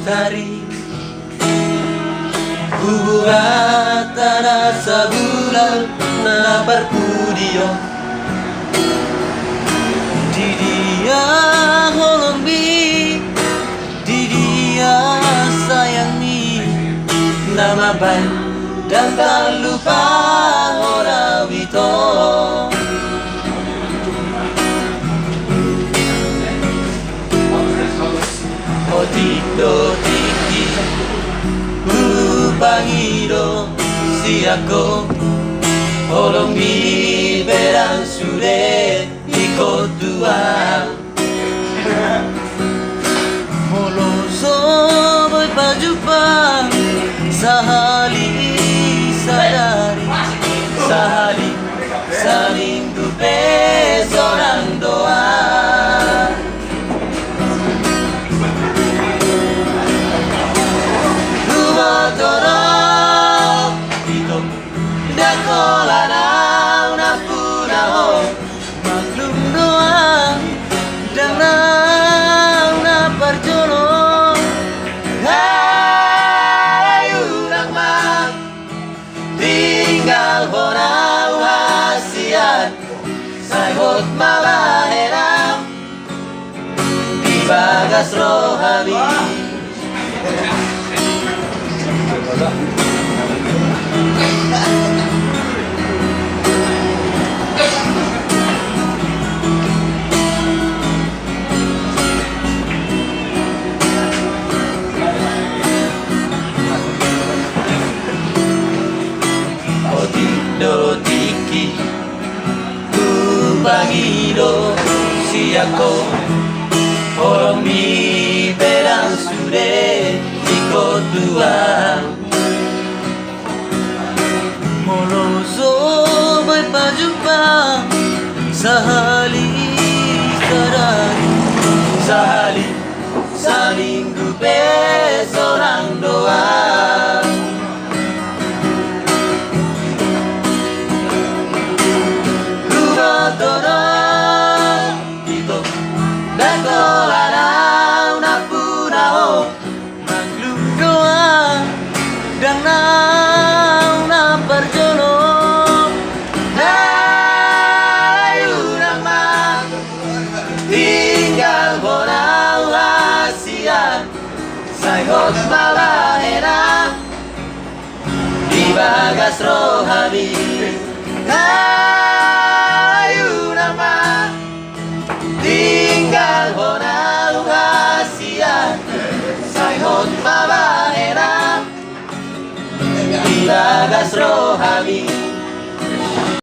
lestari, bubuhat tanah sabulan na berpudio. Di dia holombi, di dia sayangi, nama baik dan tak lupa orang itu. Otik-dotiki Upangiro si ako Holombi berang sudah ikut Tuhan. Moloso boy pajupang sahali sadari, sahali saling dupe seorang doa. Dakolanau na punaho maklum doang dan na perjolo hayu nakma tinggal bonau hasian sayot mabahenam di bagas rohani. Otik-dotiki Upangiro si ako Holombi berang sudah ikut Tuhan. Moloso boy pajupang sahali sadari, sahali saling dupe seorang doa. Dakolanau na punaho maklum doa dan na perjolo hayu nakma tinggal bonau hasian sayot mabahenam di bagas rohani. Hayu nakma tinggal bonau hasian sayot mabahenam di bagas rohani.